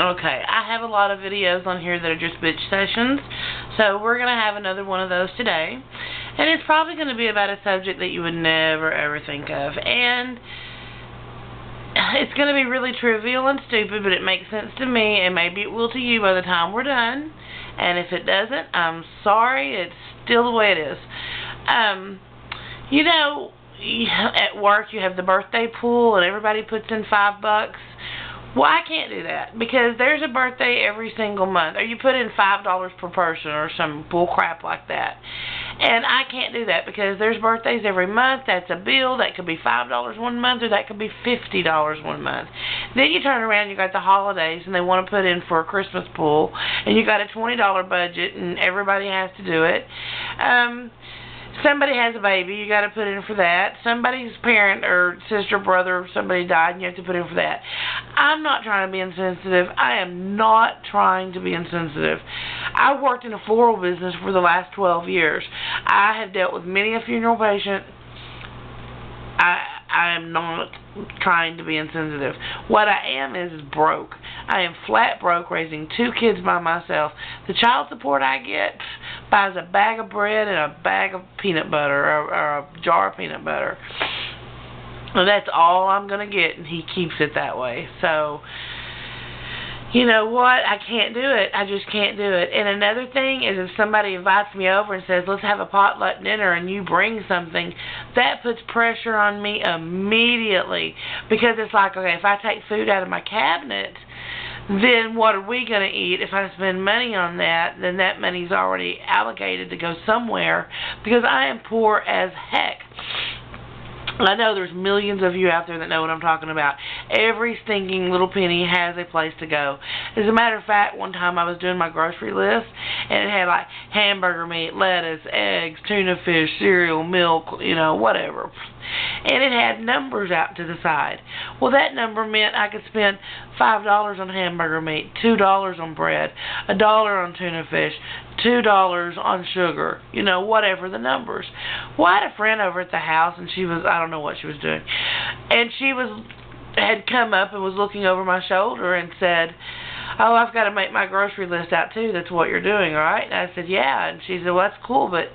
Okay, I have a lot of videos on here that are just bitch sessions, so we're going to have another one of those today, and it's probably going to be about a subject that you would never ever think of, and it's going to be really trivial and stupid, but it makes sense to me, and maybe it will to you by the time we're done, and if it doesn't, I'm sorry, it's still the way it is. You know, at work you have the birthday pool, and everybody puts in $5. Well, I can't do that because there's a birthday every single month, or you put in $5 per person or some bull crap like that. And I can't do that because there's birthdays every month. That's a bill. That could be $5 one month, or that could be $50 one month. Then you turn around, you got the holidays, and they want to put in for a Christmas pool, and you got a $20 budget, and everybody has to do it. Somebody has a baby, you got to put in for that. Somebody's parent or sister, brother, or somebody died, and you have to put in for that. I'm not trying to be insensitive. I am not trying to be insensitive. I worked in a floral business for the last 12 years. I have dealt with many a funeral patient. I am not trying to be insensitive. What I am is broke. I am flat broke, raising 2 kids by myself. The child support I get buys a bag of bread and a bag of peanut butter, or a jar of peanut butter. And that's all I'm going to get, and he keeps it that way. So, you know what? I can't do it. I just can't do it. And another thing is, if somebody invites me over and says, let's have a potluck dinner, and you bring something, that puts pressure on me immediately. Because it's like, okay, if I take food out of my cabinet, then what are we going to eat? If I spend money on that, then that money's already allocated to go somewhere, because I am poor as heck. I know there's millions of you out there that know what I'm talking about. Every stinking little penny has a place to go. As a matter of fact, one time I was doing my grocery list, and it had like hamburger meat, lettuce, eggs, tuna fish, cereal, milk, you know, whatever. And it had numbers out to the side. Well, that number meant I could spend $5 on hamburger meat, $2 on bread, $1 on tuna fish, $2 on sugar, you know, whatever the numbers. Well, I had a friend over at the house, and she was, I don't know what she was doing, and she had come up and was looking over my shoulder and said, oh, I've got to make my grocery list out too. That's what you're doing, right? And I said, yeah. And she said, well, that's cool, but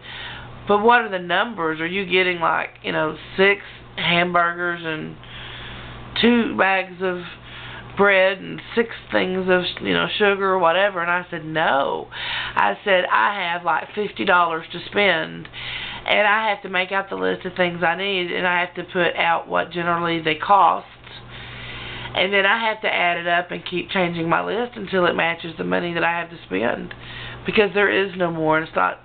what are the numbers? Are you getting like, you know, 6 hamburgers and 2 bags of bread and 6 things of, you know, sugar or whatever? And I said, no. I said, I have like $50 to spend, and I have to make out the list of things I need, and I have to put out what generally they cost, and then I have to add it up and keep changing my list until it matches the money that I have to spend, because there is no more, and it's not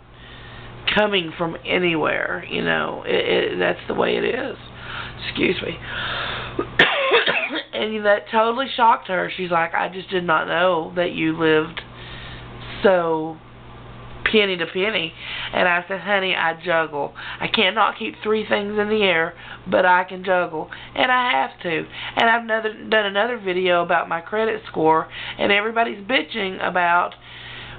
coming from anywhere, you know. That's the way it is. Excuse me. And that totally shocked her. She's like, I just did not know that you lived so penny to penny. And I said, honey, I juggle. I cannot keep 3 things in the air, but I can juggle, and I have to. And I've done another video about my credit score, and everybody's bitching about,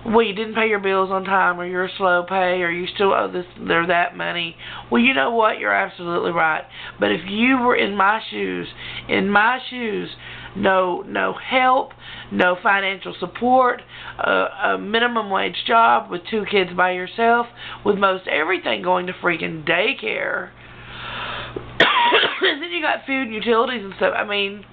well, you didn't pay your bills on time, or you're a slow pay, or you still owe this or that money. Well, you know what? You're absolutely right. But if you were in my shoes, no help, no financial support, a minimum wage job with 2 kids by yourself, with most everything going to freaking daycare, and then you got food and utilities and stuff. I mean,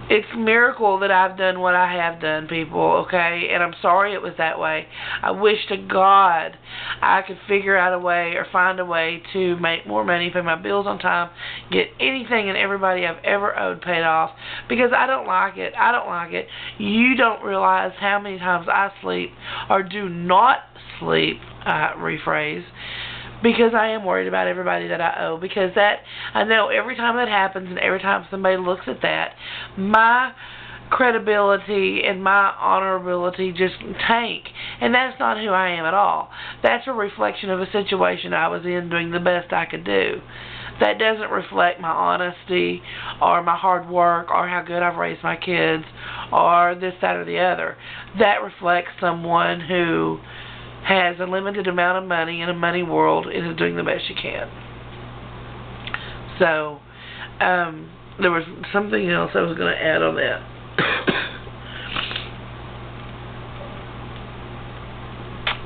it's a miracle that I've done what I have done, people, okay? And I'm sorry it was that way. I wish to God I could figure out a way or find a way to make more money, pay my bills on time, get anything and everybody I've ever owed paid off, because I don't like it. I don't like it. You don't realize how many times I sleep or do not sleep, rephrase, because I am worried about everybody that I owe. Because that, I know every time that happens and every time somebody looks at that, my credibility and my honorability just tank. And that's not who I am at all. That's a reflection of a situation I was in doing the best I could do. That doesn't reflect my honesty or my hard work or how good I've raised my kids or this, that, or the other. That reflects someone who has a limited amount of money in a money world and is doing the best she can. So, there was something else I was going to add on that.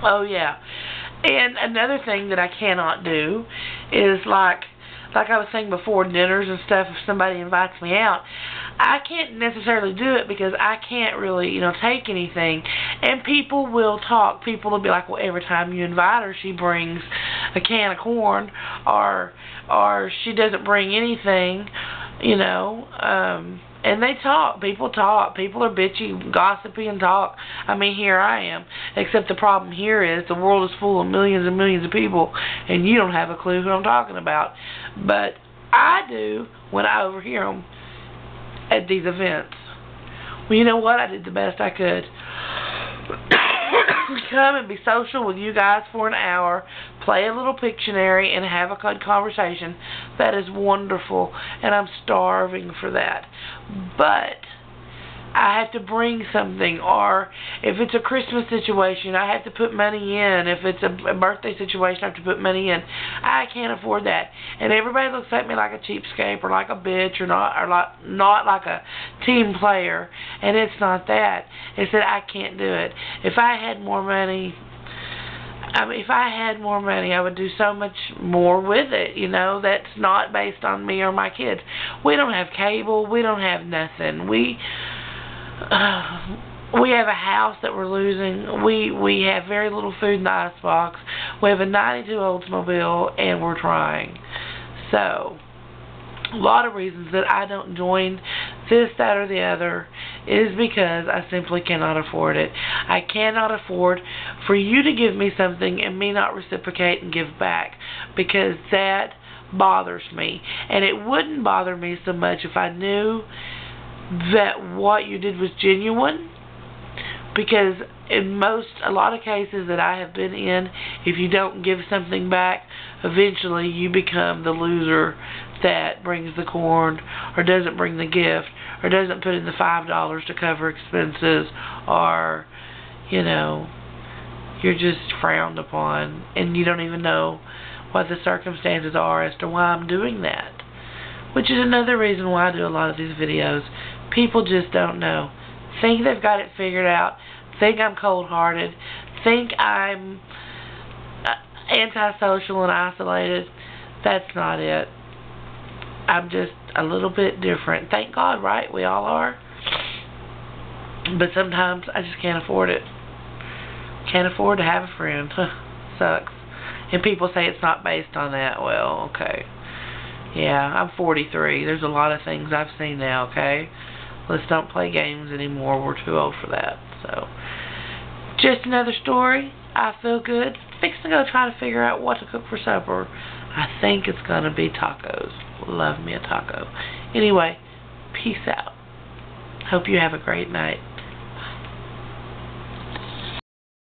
Oh, yeah. And another thing that I cannot do is like I was saying before, dinners and stuff, if somebody invites me out, I can't necessarily do it because I can't really, take anything. And people will talk. People will be like, well, every time you invite her, she brings a can of corn, or she doesn't bring anything, and they talk. People talk. People are bitchy, gossipy, and talk. I mean, here I am. Except the problem here is the world is full of millions and millions of people, and you don't have a clue who I'm talking about. But I do when I overhear them at these events. Well, you know what? I did the best I could. Come and be social with you guys for an hour, play a little Pictionary, and have a good conversation. That is wonderful, and I'm starving for that. But I have to bring something, or if it's a Christmas situation, I have to put money in. If it's a birthday situation, I have to put money in. I can't afford that. And everybody looks at me like a cheapskate or like a bitch or not like a team player. And it's not that. It's that I can't do it. If I had more money, I would do so much more with it, that's not based on me or my kids. We don't have cable. We don't have nothing. We have a house that we're losing. We have very little food in the icebox. We have a 92 Oldsmobile, and we're trying. So, a lot of reasons that I don't join this, that, or the other is because I simply cannot afford it. I cannot afford for you to give me something and me not reciprocate and give back, because that bothers me. And it wouldn't bother me so much if I knew that what you did was genuine, because in a lot of cases that I have been in, if you don't give something back, eventually you become the loser that brings the corn, or doesn't bring the gift, or doesn't put in the $5 to cover expenses, or you're just frowned upon, and you don't even know what the circumstances are as to why I'm doing that. Which is another reason why I do a lot of these videos. People just don't know. Think they've got it figured out. Think I'm cold-hearted. Think I'm antisocial and isolated. That's not it. I'm just a little bit different. Thank God, right? We all are. But sometimes I just can't afford it. Can't afford to have a friend. Sucks. And people say it's not based on that. Well, okay. Yeah, I'm 43. There's a lot of things I've seen now, okay? Let's don't play games anymore. We're too old for that. So, just another story. I feel good. Fixing to go try to figure out what to cook for supper. I think it's going to be tacos. Love me a taco. Anyway, peace out. Hope you have a great night.